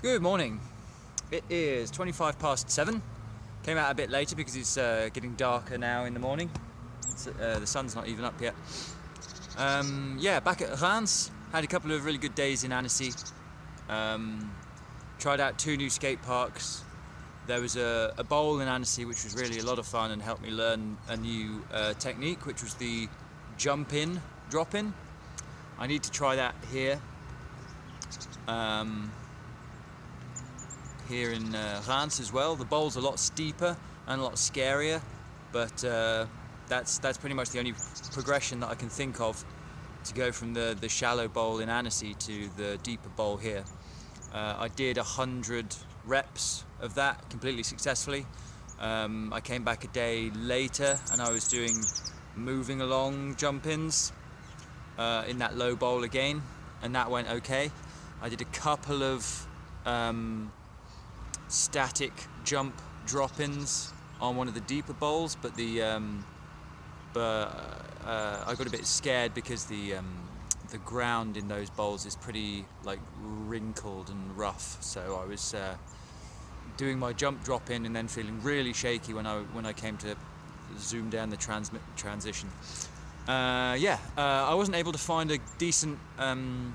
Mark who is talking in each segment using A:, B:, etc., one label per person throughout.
A: Good morning. It is 7:25. Came out a bit later because it's getting darker now in the morning. The sun's not even up yet. Yeah, back at Reims. Had a couple of really good days in Annecy. Tried out 2 new skate parks. There was a bowl in Annecy which was really a lot of fun and helped me learn a new technique, which was the jump in, drop in. I need to try that here. Here in Reims as well. The bowl's a lot steeper and a lot scarier, but that's pretty much the only progression that I can think of to go from the shallow bowl in Annecy to the deeper bowl here. I did 100 reps of that completely successfully. I came back a day later and I was doing moving along jump-ins in that low bowl again, and that went okay. I did a couple of static jump drop-ins on one of the deeper bowls, but I got a bit scared because the ground in those bowls is pretty like wrinkled and rough. So I was doing my jump drop-in and then feeling really shaky when I came to zoom down the transition. I wasn't able to find a decent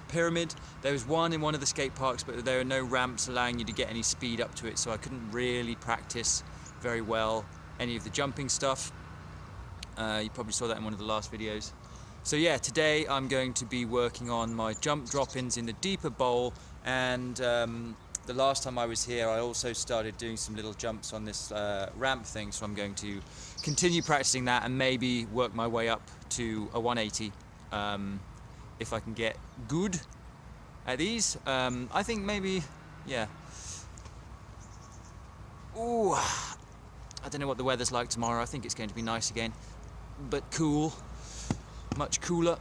A: pyramid. There was one in one of the skate parks, but there are no ramps allowing you to get any speed up to it, so I couldn't really practice very well any of the jumping stuff. You probably saw that in one of the last videos. So yeah, today I'm going to be working on my jump drop-ins in the deeper bowl, and the last time I was here I also started doing some little jumps on this ramp thing, so I'm going to continue practicing that and maybe work my way up to a 180 if I can get good at these. I think maybe, yeah. Ooh, I don't know what the weather's like tomorrow. I think it's going to be nice again, but cool, much cooler.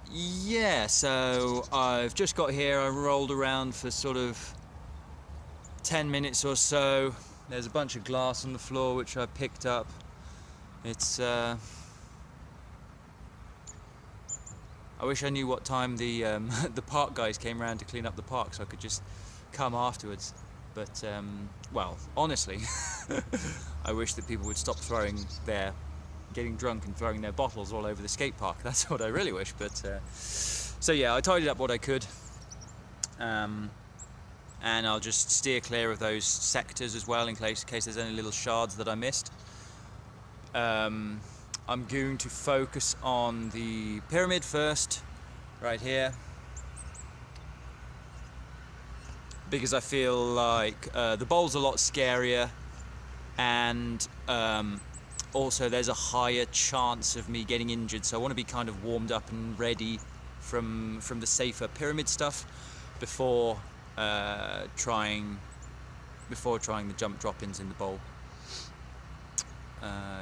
A: Yeah, so I've just got here. I rolled around for sort of 10 minutes or so. There's a bunch of glass on the floor which I picked up. It's I wish I knew what time the the park guys came around to clean up the park so I could just come afterwards. But well, honestly, I wish that people would stop getting drunk and throwing their bottles all over the skate park. That's what I really wish. But so yeah, I tidied up what I could, and I'll just steer clear of those sectors as well in case there's any little shards that I missed. I'm going to focus on the pyramid first, right here, because I feel like the bowl's a lot scarier, and also there's a higher chance of me getting injured, so I want to be kind of warmed up and ready from the safer pyramid stuff before trying the jump drop-ins in the bowl.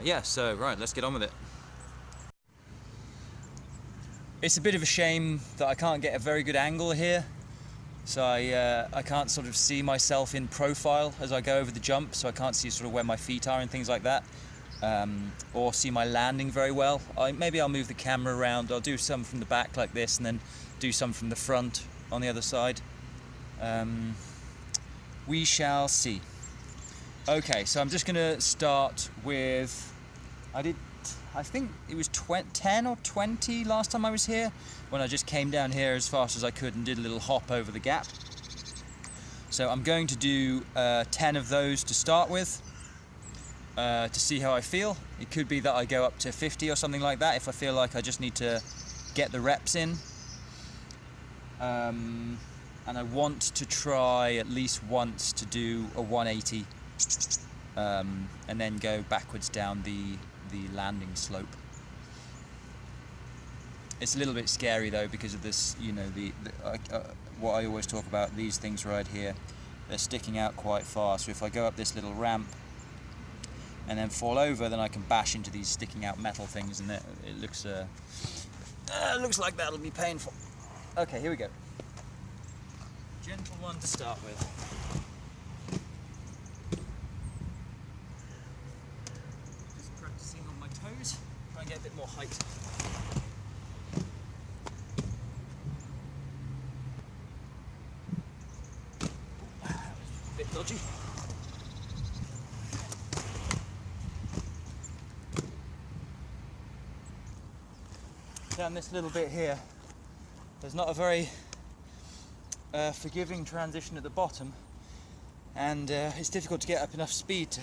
A: Yeah, so right, let's get on with it. It's a bit of a shame that I can't get a very good angle here, so I can't sort of see myself in profile as I go over the jump, so I can't see sort of where my feet are and things like that, or see my landing very well. Maybe I'll move the camera around. I'll do some from the back like this and then do some from the front on the other side. We shall see. Okay, so I'm just going to start with, I think it was 10 or 20 last time I was here, when I just came down here as fast as I could and did a little hop over the gap. So I'm going to do 10 of those to start with, to see how I feel. It could be that I go up to 50 or something like that if I feel like I just need to get the reps in. And I want to try at least once to do a 180 and then go backwards down the landing slope. It's a little bit scary though because of this, you know, what I always talk about, these things right here, they're sticking out quite far, so if I go up this little ramp and then fall over, then I can bash into these sticking out metal things, and it looks like that'll be painful. Okay, here we go. Gentle one to start with. Just practicing on my toes, try and get a bit more height. dodgy. Down this little bit here, there's not a very forgiving transition at the bottom, and it's difficult to get up enough speed to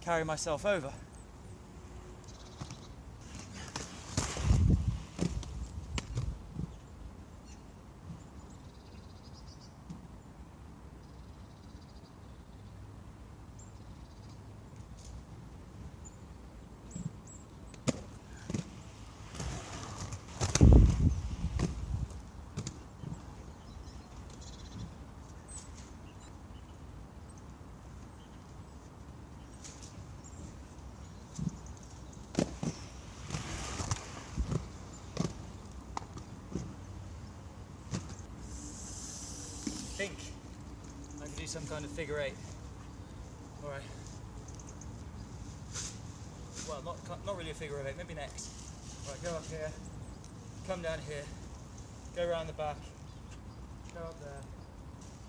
A: carry myself over. I think I can do some kind of figure eight. All right. Well, not really a figure eight, maybe next. All right, go up here, come down here, go around the back, go up there,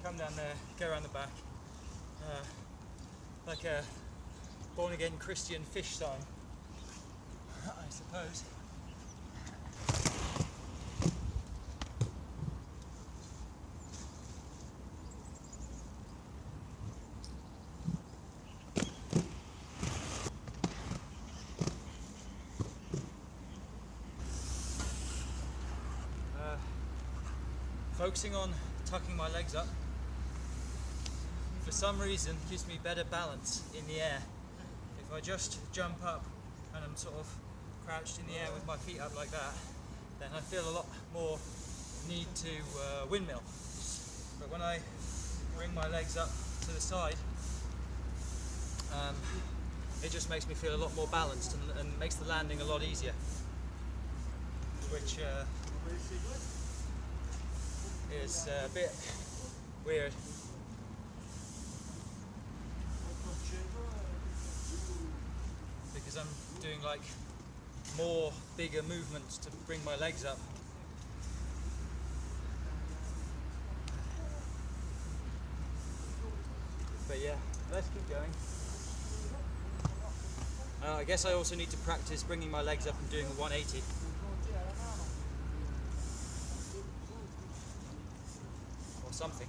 A: come down there, go around the back. Like a born-again Christian fish sign, I suppose. Focusing on tucking my legs up, for some reason, gives me better balance in the air. If I just jump up and I'm sort of crouched in the air with my feet up like that, then I feel a lot more need to windmill. But when I bring my legs up to the side, it just makes me feel a lot more balanced and makes the landing a lot easier, which is a bit weird. Because I'm doing like more bigger movements to bring my legs up. But yeah, let's keep going. I guess I also need to practice bringing my legs up and doing a 180. Something.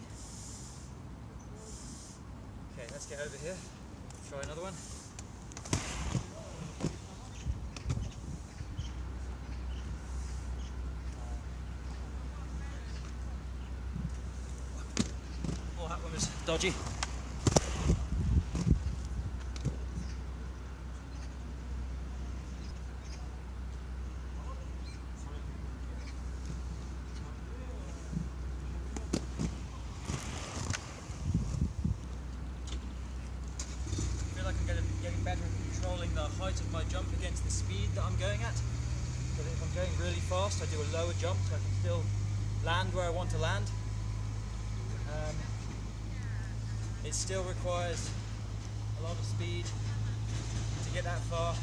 A: Okay, let's get over here. Try another one. Oh, that one was dodgy. Better at controlling the height of my jump against the speed that I'm going at. So that if I'm going really fast, I do a lower jump so I can still land where I want to land. It still requires a lot of speed to get that far.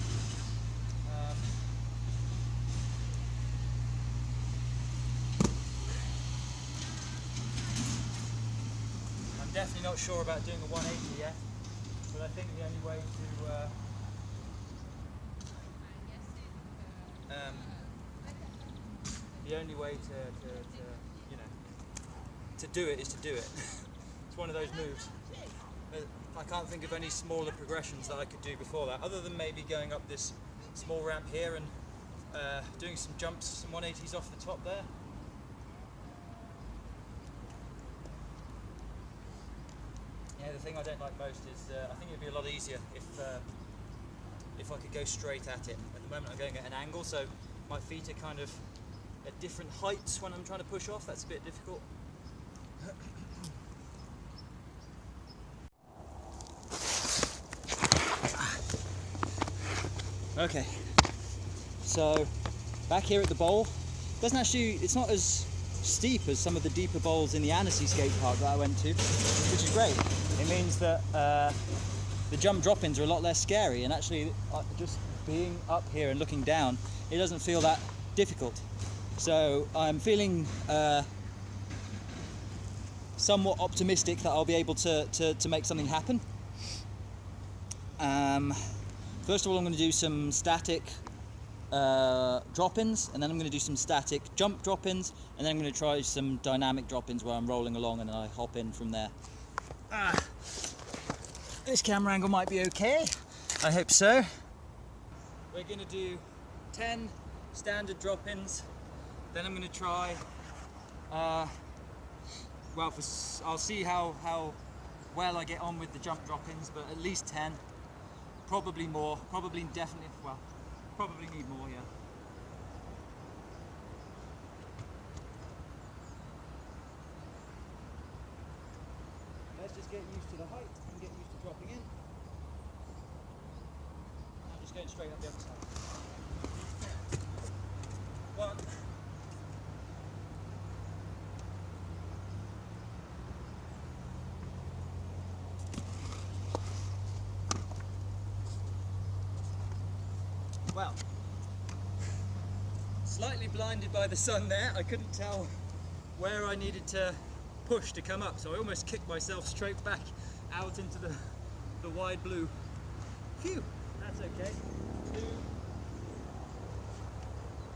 A: I'm definitely not sure about doing a 180 yet. But I think the only way to you know, to do it is to do it. It's one of those moves. I can't think of any smaller progressions that I could do before that, other than maybe going up this small ramp here and doing some jumps, some 180s off the top there. Yeah, the thing I don't like most is I think it'd be a lot easier if I could go straight at it. At the moment I'm going at an angle, so my feet are kind of at different heights when I'm trying to push off. That's a bit difficult. Okay, so back here at the bowl, it's not as steep as some of the deeper bowls in the Annecy skate park that I went to, which is great. It means that the jump drop-ins are a lot less scary, and actually just being up here and looking down, it doesn't feel that difficult. So I'm feeling
B: somewhat optimistic that I'll be able to make something happen. First of all, I'm going to do some static drop-ins, and then I'm going to do some static jump drop-ins, and then I'm going to try some dynamic drop-ins where I'm rolling along and I hop in from there. This camera angle might be okay. I hope so. We're going to do 10 standard drop-ins. Then I'm going to try, I'll see how well I get on with the jump drop-ins, but at least 10. Probably more, probably definitely, well, probably need more, yeah. Let's just get used to the height and get used to dropping in. I'm just going straight up the other side. 1. Well, slightly blinded by the sun there, I couldn't tell where I needed to push to come up, so I almost kicked myself straight back out into the wide blue. Phew, that's okay. 2.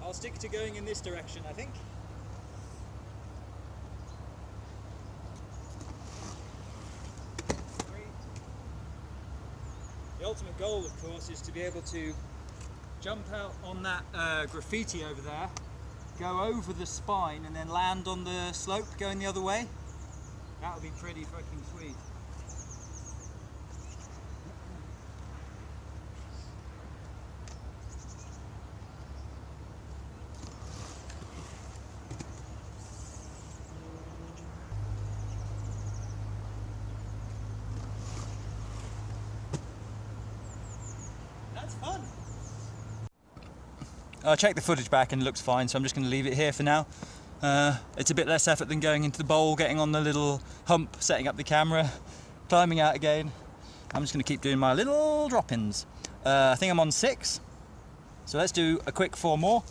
B: I'll stick to going in this direction, I think. 3. The ultimate goal, of course, is to be able to jump out on that graffiti over there, go over the spine, and then land on the slope going the other way. That would be pretty fucking sweet. That's fun. I checked the footage back and it looks fine, so I'm just going to leave it here for now. It's a bit less effort than going into the bowl, getting on the little hump, setting up the camera, climbing out again. I'm just going to keep doing my little drop-ins. I think I'm on 6, so let's do a quick 4 more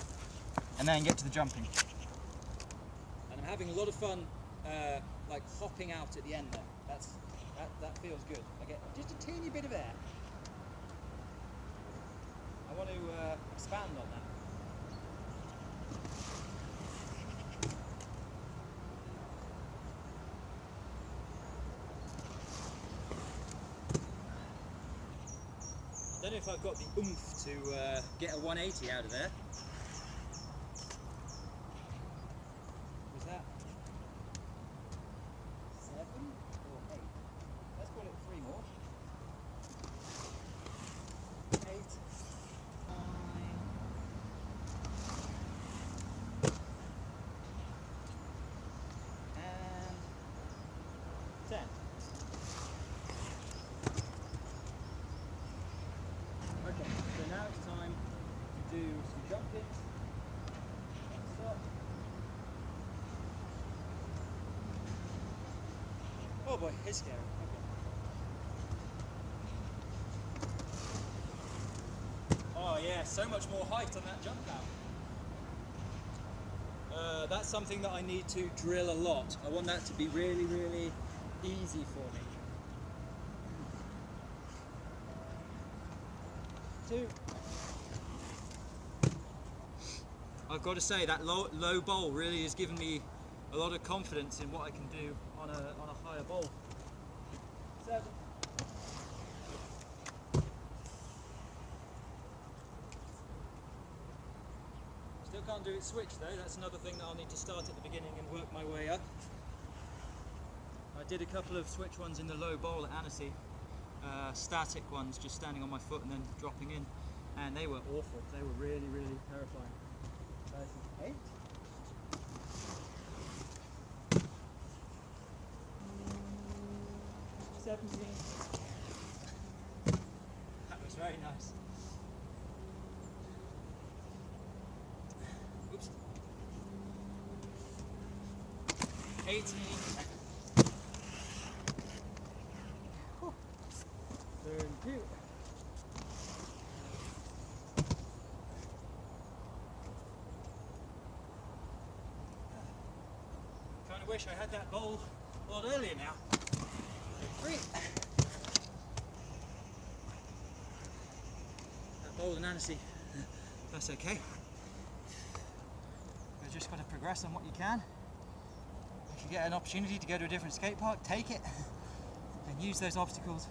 B: and then get to the jumping. And I'm having a lot of fun like hopping out at the end there. That feels good. I get just a teeny bit of air. I want to expand on that. I don't know if I've got the oomph to get a 180 out of there. Was that 7 or 8? Let's call it 3 more. 8, 9, and 10. Okay, so now it's time to do some jump kicks. Stop. Oh boy, it's scary. Okay. Oh yeah, so much more height on that jump now. That's something that I need to drill a lot. I want that to be really, really easy for me. 2. I've got to say that low bowl really has given me a lot of confidence in what I can do on a higher bowl. 7. Still can't do it switch though. That's another thing that I'll need to start at the beginning and work my way up. I did a couple of switch ones in the low bowl at Annecy. Static ones, just standing on my foot and then dropping in, and they were awful. They were really, really terrifying. This is 8. 17. That was very nice. Oops. 18. 32. Kind of wish I had that bowl a lot earlier now. 3. That bowl in Annecy, that's okay. You've just got to progress on what you can. If you get an opportunity to go to a different skate park, take it and use those obstacles.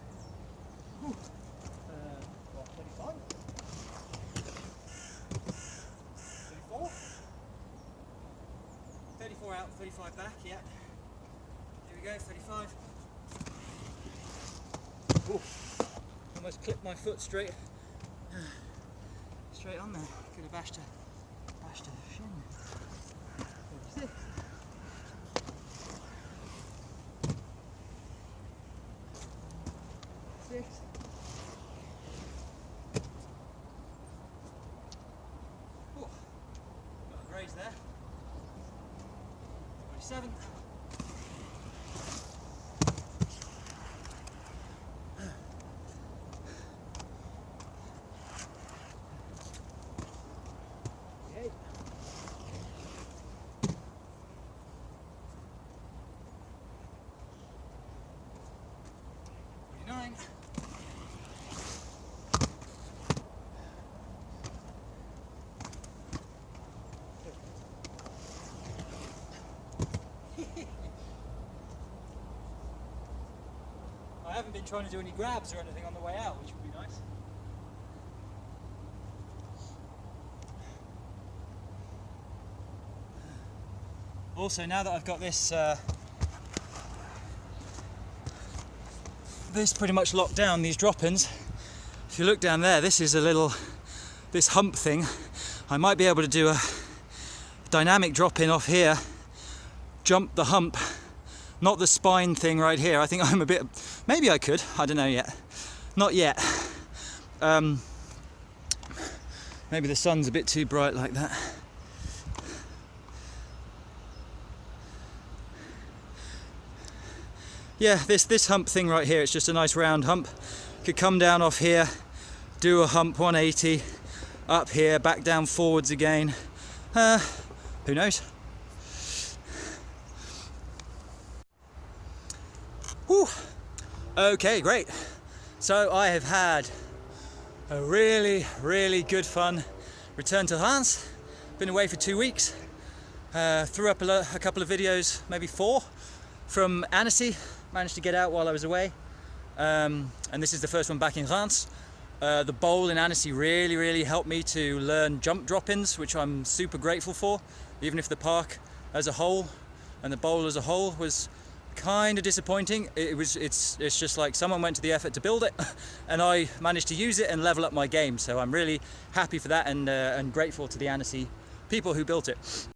B: What, 35? 34? 34 out, 35 back, yeah. Here we go, 35. Ooh, almost clipped my foot straight on there. Could have bashed a shin. 36. 6. Ooh, got a graze there. 47. 48. 49. 50. I haven't been trying to do any grabs or anything on the way out, which would be nice. Also, now that I've got this this pretty much locked down, these drop-ins, if you look down there, this is this hump thing. I might be able to do a dynamic drop-in off here, jump the hump, not the spine thing right here. I think I'm a bit, maybe I could, I don't know yet. Not yet. Maybe the sun's a bit too bright like that. Yeah, this hump thing right here, it's just a nice round hump. Could come down off here, do a hump 180, up here, back down forwards again. Who knows? Whew. Okay, great. So I have had a really, really good fun return to Reims. Been away for 2 weeks. Threw up a couple of videos, maybe 4, from Annecy. Managed to get out while I was away. And this is the first one back in Reims. The bowl in Annecy really, really helped me to learn jump drop-ins, which I'm super grateful for. Even if the park as a whole and the bowl as a whole was kind of disappointing, it's just like someone went to the effort to build it, and I managed to use it and level up my game. So I'm really happy for that, and grateful to the Annecy people who built it.